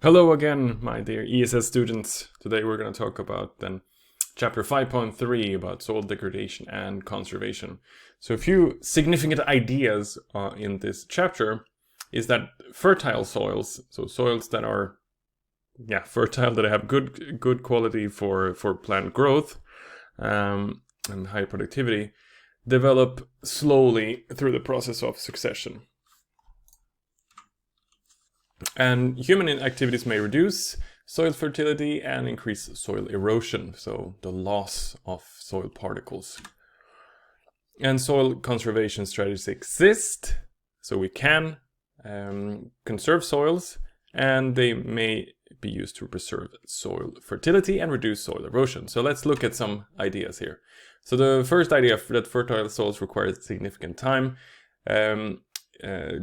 Hello again, my dear ESS students. Today we're going to talk about then chapter 5.3 about soil degradation and conservation. So a few significant ideas in this chapter is that fertile soils, so soils that are fertile, that have good quality for plant growth and high productivity, develop slowly through the process of succession. And human activities may reduce soil fertility and increase soil erosion, so the loss of soil particles. And soil conservation strategies exist, so we can conserve soils, and they may be used to preserve soil fertility and reduce soil erosion. So let's look at some ideas here. So the first idea that fertile soils require significant time.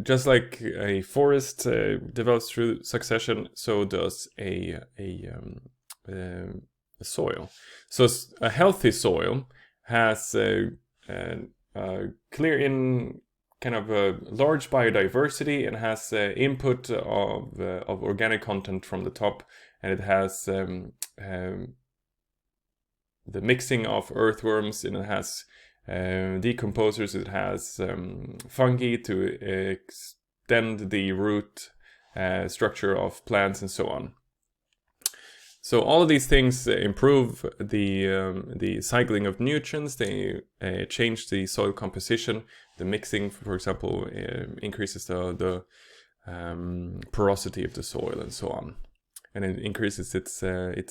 Just like a forest develops through succession, so does a soil. So a healthy soil has a clear in kind of a large biodiversity, and has input of organic content from the top, and it has the mixing of earthworms, and it has decomposers, it has fungi to extend the root structure of plants, and so on. So all of these things improve the cycling of nutrients. They change the soil composition. The mixing, for example, increases the porosity of the soil, and so on, and it increases its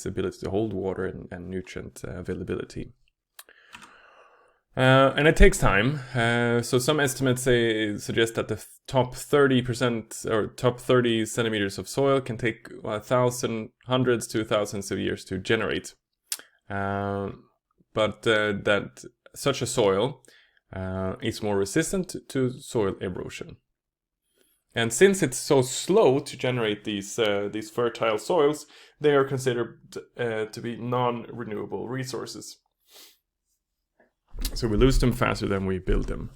ability to hold water and nutrient availability. And it takes time. So some estimates suggest that the top 30% or top 30 centimeters of soil can take hundreds to thousands of years to generate. But that such a soil is more resistant to soil erosion. And since it's so slow to generate these fertile soils, they are considered to be non-renewable resources. So we lose them faster than we build them.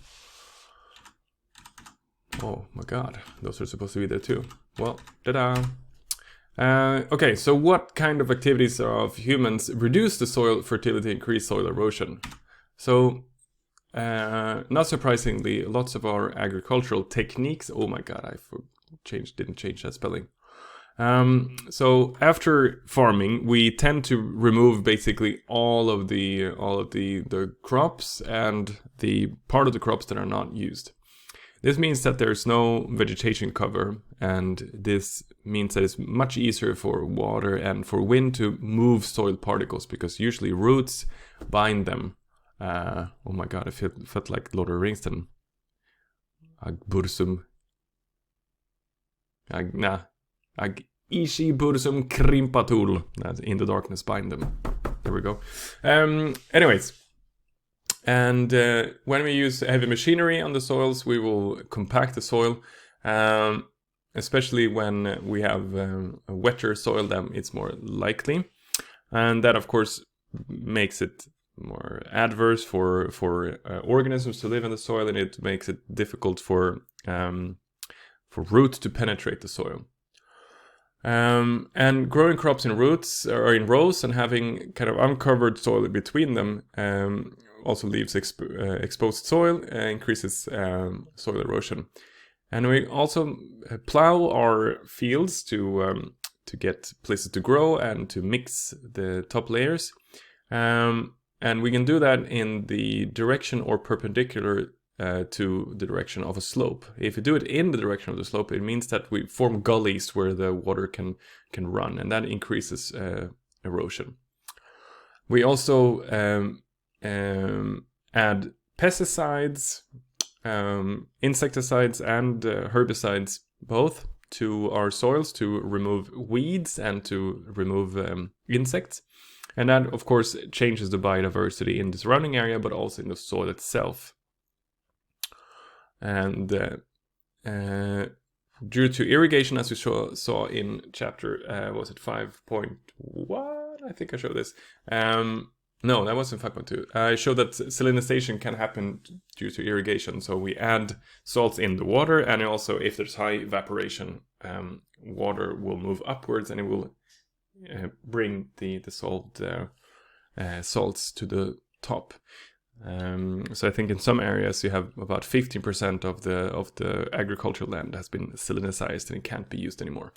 Oh my god, those are supposed to be there too. Well, ta-da! Okay, so what kind of activities of humans reduce the soil fertility, increase soil erosion? So, not surprisingly, lots of our agricultural techniques... Oh my god, didn't change that spelling. So after farming, we tend to remove basically all of the crops and the part of the crops that are not used. This means that there's no vegetation cover, and this means that it's much easier for water and for wind to move soil particles, because usually roots bind them. Oh my god, I felt like Lord of the Rings then. Agbursum. Ishi bursum krimpatul. In the darkness bind them. There we go. Anyways. And when we use heavy machinery on the soils, we will compact the soil. Especially when we have a wetter soil, then it's more likely. And that, of course, makes it more adverse for organisms to live in the soil, and it makes it difficult for roots to penetrate the soil. And growing crops in roots or in rows and having kind of uncovered soil between them also leaves exposed soil, increases soil erosion. And we also plow our fields to get places to grow and to mix the top layers. And we can do that in the direction or perpendicular to the direction of a slope. If you do it in the direction of the slope, it means that we form gullies where the water can run, and that increases erosion. We also add pesticides, insecticides, and herbicides, both to our soils to remove weeds and to remove insects. And that, of course, changes the biodiversity in the surrounding area, but also in the soil itself. And due to irrigation, as we saw in chapter, was it 5. What? I think I showed this. No, that wasn't 5.2. I showed that salinization can happen due to irrigation. So we add salts in the water, and also if there's high evaporation water will move upwards and it will bring the dissolved salts to the top. So I think in some areas you have about 15% of the agricultural land has been salinicized and it can't be used anymore.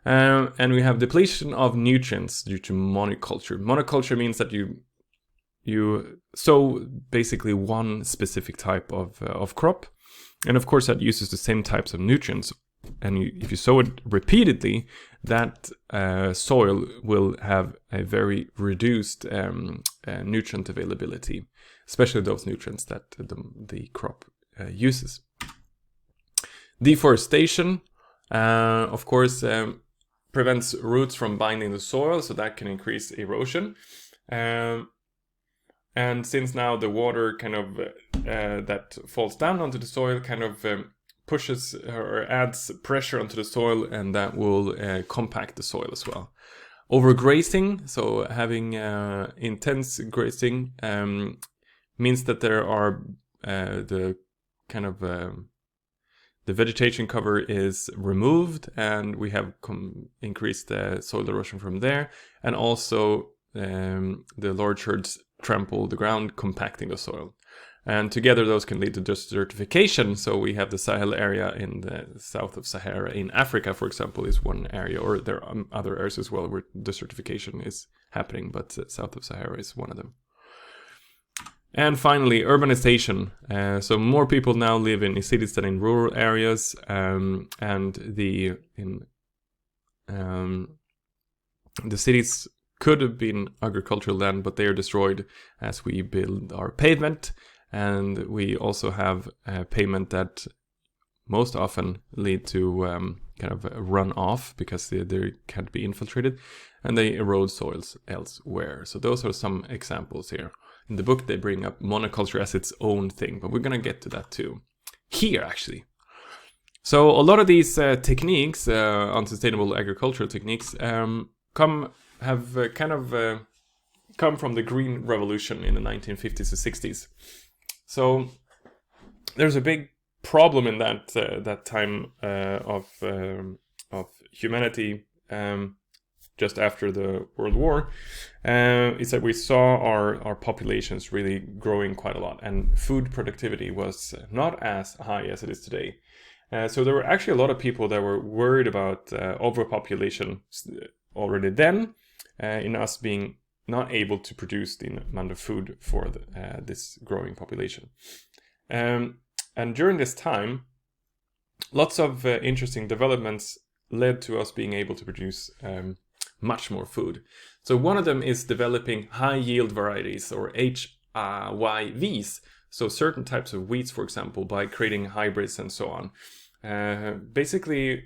And we have depletion of nutrients due to monoculture. Monoculture means that you sow basically one specific type of crop, and of course that uses the same types of nutrients. And if you sow it repeatedly, that soil will have a very reduced nutrient availability, especially those nutrients that the crop uses. Deforestation, of course, prevents roots from binding the soil, so that can increase erosion. And since now the water kind of that falls down onto the soil kind of pushes or adds pressure onto the soil, and that will compact the soil as well. Overgrazing, so having intense grazing, means that there are the vegetation cover is removed, and we have increased soil erosion from there, and also the large herds trample the ground, compacting the soil. And together those can lead to desertification. So we have the Sahel area in the south of Sahara in Africa, for example, is one area, or there are other areas as well where desertification is happening, but south of Sahara is one of them. And finally, urbanization. So more people now live in cities than in rural areas, and the cities could have been agricultural land, but they are destroyed as we build our pavement. And we also have pavement that most often lead to kind of run off because they can't be infiltrated, and they erode soils elsewhere. So those are some examples here. In the book they bring up monoculture as its own thing, but we're gonna get to that too here actually. So a lot of these techniques, unsustainable agricultural techniques, have come from the Green Revolution in the 1950s and 60s. So there's a big problem in that time of humanity, just after the World War, is that we saw our populations really growing quite a lot, and food productivity was not as high as it is today. So there were actually a lot of people that were worried about overpopulation already then, in us being not able to produce the amount of food for this growing population. And during this time, lots of interesting developments led to us being able to produce much more food. So one of them is developing high yield varieties, or HYVs. So certain types of wheats, for example, by creating hybrids and so on. Basically,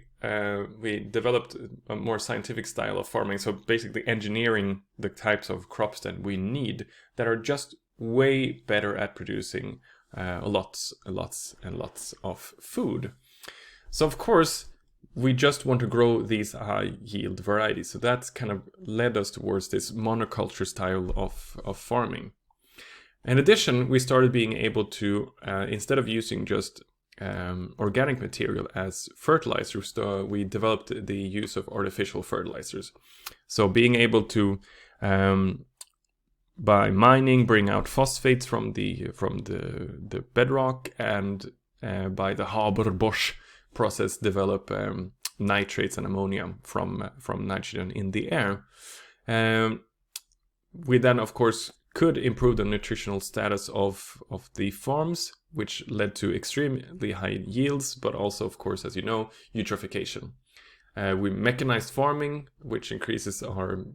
we developed a more scientific style of farming. So basically engineering the types of crops that we need that are just way better at producing lots of food. So of course, we just want to grow these high yield varieties. So that's kind of led us towards this monoculture style of farming. In addition, we started being able to, instead of using just organic material as fertilizers, we developed the use of artificial fertilizers. So being able to, by mining, bring out phosphates from the bedrock, and by the Haber-Bosch process, develop nitrates and ammonia from nitrogen in the air. We then, of course, could improve the nutritional status of the farms, which led to extremely high yields, but also, of course, as you know, eutrophication. We mechanized farming, which increases our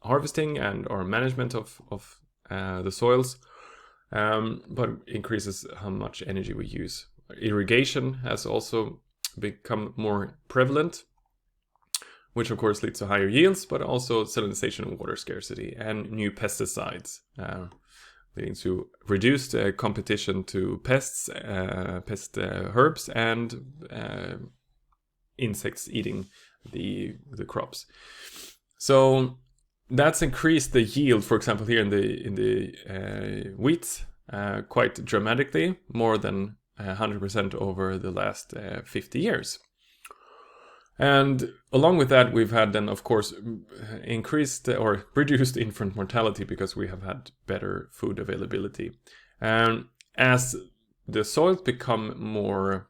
harvesting and our management of the soils, but increases how much energy we use. Irrigation has also become more prevalent, which of course leads to higher yields, but also salinization and water scarcity, and new pesticides, leading to reduced competition to pests, herbs, and insects eating the crops. So that's increased the yield, for example, here in the wheat quite dramatically, more than 100% over the last 50 years. And along with that, we've had then, of course, increased or reduced infant mortality because we have had better food availability. As the soils become more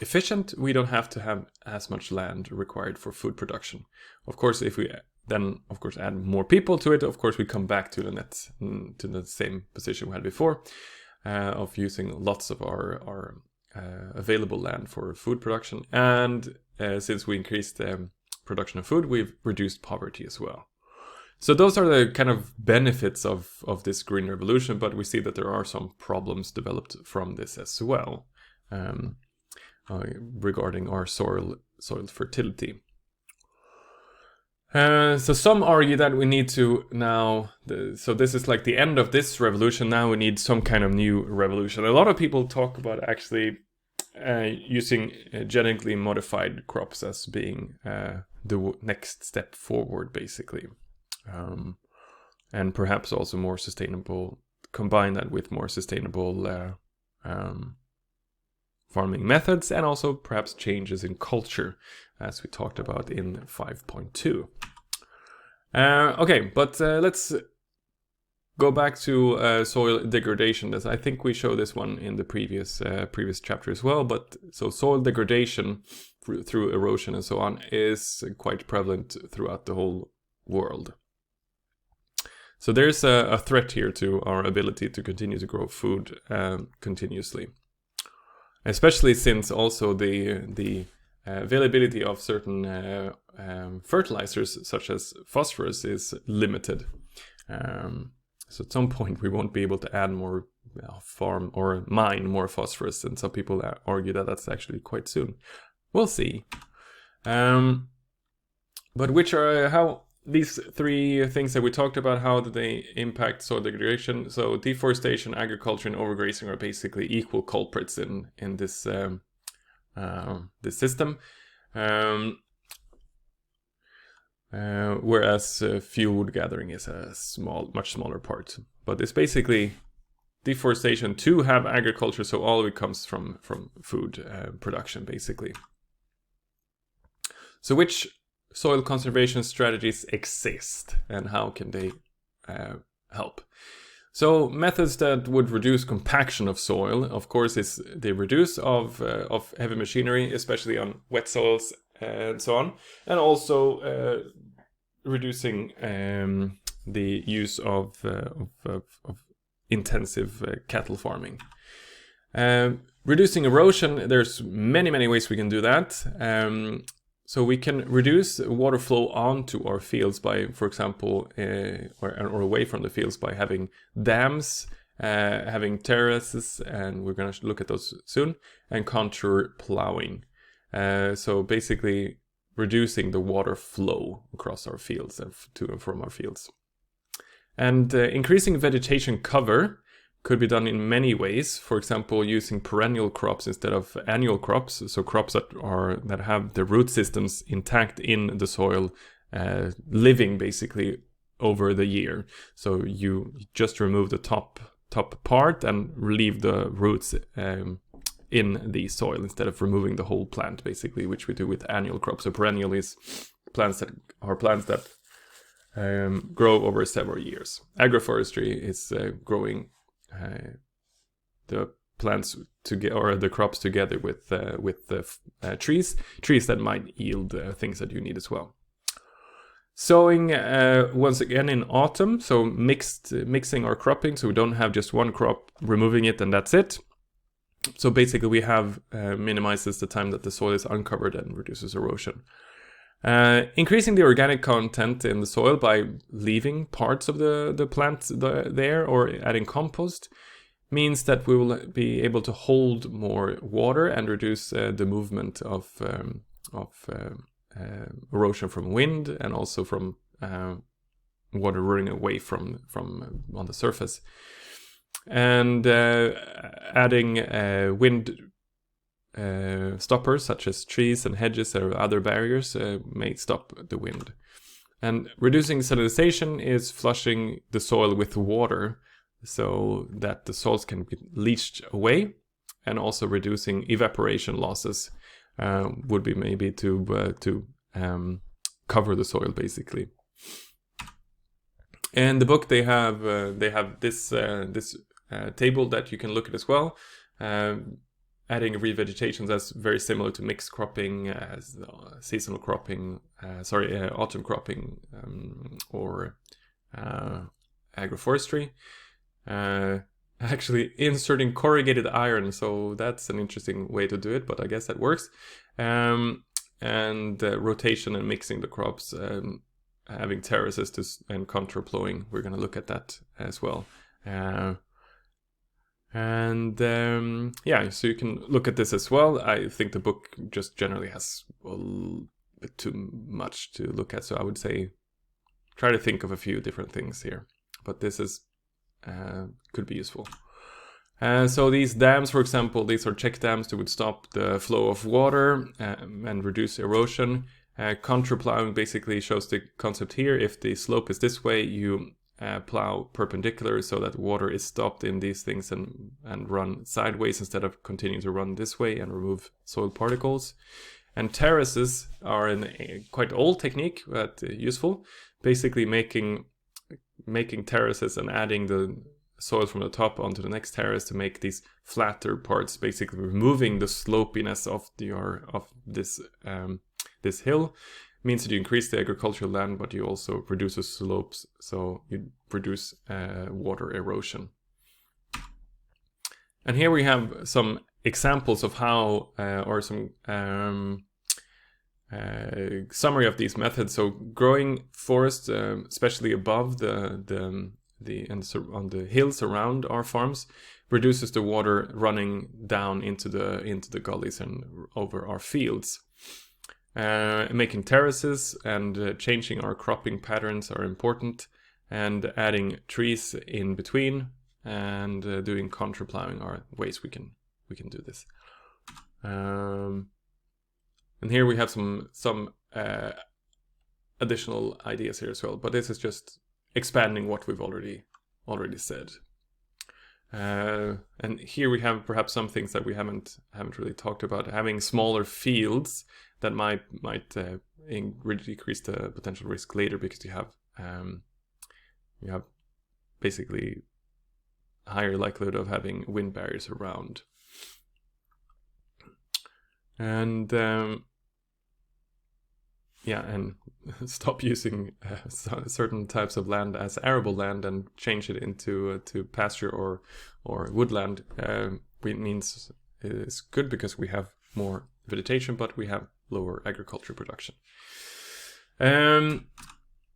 efficient, we don't have to have as much land required for food production. Of course, if we then, of course, add more people to it, of course, we come back to the same position we had before of using lots of our available land for food production. And since we increased the production of food, we've reduced poverty as well. So those are the kind of benefits of this green revolution, but we see that there are some problems developed from this as well, regarding our soil fertility. So some argue that we need to now, so this is like the end of this revolution, now we need some kind of new revolution. A lot of people talk about actually using genetically modified crops as being the next step forward, basically. And perhaps also more sustainable, combine that with more sustainable farming methods, and also perhaps changes in culture, as we talked about in 5.2. Okay, but let's go back to soil degradation. I think we showed this one in the previous chapter as well, but so soil degradation through erosion and so on is quite prevalent throughout the whole world. So there's a threat here to our ability to continue to grow food continuously, especially since also the availability of certain fertilizers such as phosphorus is limited. So at some point we won't be able to add more farm or mine more phosphorus, and some people argue that that's actually quite soon. We'll see. But which are how these three things that we talked about, how do they impact soil degradation? So deforestation, agriculture, and overgrazing are basically equal culprits in this this system. Whereas fuel wood gathering is a much smaller part. But it's basically deforestation to have agriculture, so all of it comes from food production, basically. So which soil conservation strategies exist, and how can they help? So methods that would reduce compaction of soil, of course, is the reduce of heavy machinery, especially on wet soils and so on, and also reducing the use of intensive cattle farming. Reducing erosion, there's many ways we can do that. So we can reduce water flow onto our fields by, for example, or away from the fields by having dams, having terraces, and we're going to look at those soon, and contour plowing. So basically reducing the water flow across our fields and to and from our fields. And increasing vegetation cover could be done in many ways. For example, using perennial crops instead of annual crops, so crops that have the root systems intact in the soil, living basically over the year. So you just remove the top part and leave the roots in the soil instead of removing the whole plant, basically, which we do with annual crops. So perennial is plants that grow over several years. Agroforestry is growing the plants together, or the crops together with the trees that might yield things that you need as well. Sowing once again in autumn, so mixing our cropping, so we don't have just one crop, removing it and that's it. So basically we have minimizes the time that the soil is uncovered and reduces erosion. Increasing the organic content in the soil by leaving parts of the plant there or adding compost means that we will be able to hold more water and reduce the movement of erosion from wind and also from water running away from on the surface. And adding wind stoppers such as trees and hedges or other barriers may stop the wind. And reducing salinization is flushing the soil with water so that the salts can be leached away, and also reducing evaporation losses would be maybe to cover the soil basically. In the book they have this table that you can look at as well. Adding revegetation, that's very similar to mixed cropping, seasonal cropping, autumn cropping, or agroforestry. Actually inserting corrugated iron, so that's an interesting way to do it, but I guess that works. And rotation and mixing the crops, having terraces and contour plowing. We're going to look at that as well. Yeah, so you can look at this as well. I think the book just generally has a bit too much to look at, so I would say try to think of a few different things here, but this is could be useful. So these dams, for example, these are check dams that would stop the flow of water and reduce erosion. Contour plowing basically shows the concept here. If the slope is this way, you plow perpendicular so that water is stopped in these things and run sideways instead of continuing to run this way and remove soil particles. And terraces are a quite old technique, but useful. Basically making terraces and adding the soil from the top onto the next terrace to make these flatter parts, basically removing the slopiness of this hill. Means that you increase the agricultural land, but you also reduce the slopes, so you reduce water erosion. And here we have some examples of how, or some summary of these methods. So growing forests, especially above on the hills around our farms, reduces the water running down into the gullies and over our fields. Making terraces and changing our cropping patterns are important, and adding trees in between and doing contour plowing are ways we can do this. And here we have some additional ideas here as well, but this is just expanding what we've already said. And here we have perhaps some things that we haven't really talked about. Having smaller fields that might decrease the potential risk later, because you have basically a higher likelihood of having wind barriers around. And and stop using certain types of land as arable land and change it into pasture or woodland. Means it's good because we have more vegetation, but we have lower agriculture production.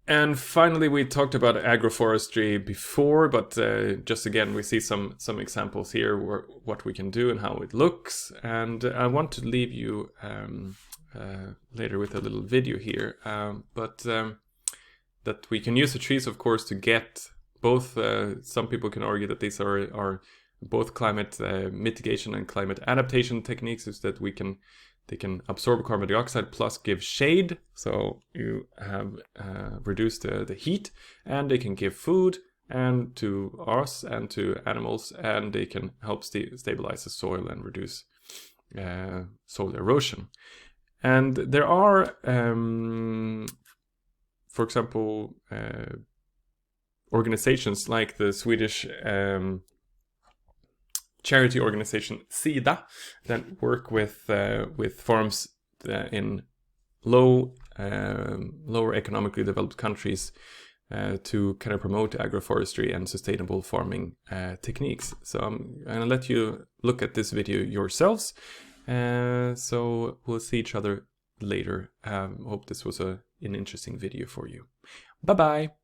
And finally, we talked about agroforestry before, but just again, we see some examples here what we can do and how it looks. And I want to leave you later with a little video here, that we can use the trees, of course, to get both. Some people can argue that these are both climate mitigation and climate adaptation techniques, is that they can absorb carbon dioxide plus give shade, so you have reduced the heat, and they can give food and to us and to animals, and they can help stabilize the soil and reduce soil erosion. And there are, for example, organizations like the Swedish charity organization SIDA that work with farms in lower economically developed countries to kind of promote agroforestry and sustainable farming techniques. So I'm gonna let you look at this video yourselves. So we'll see each other later. Hope this was an interesting video for you. Bye bye.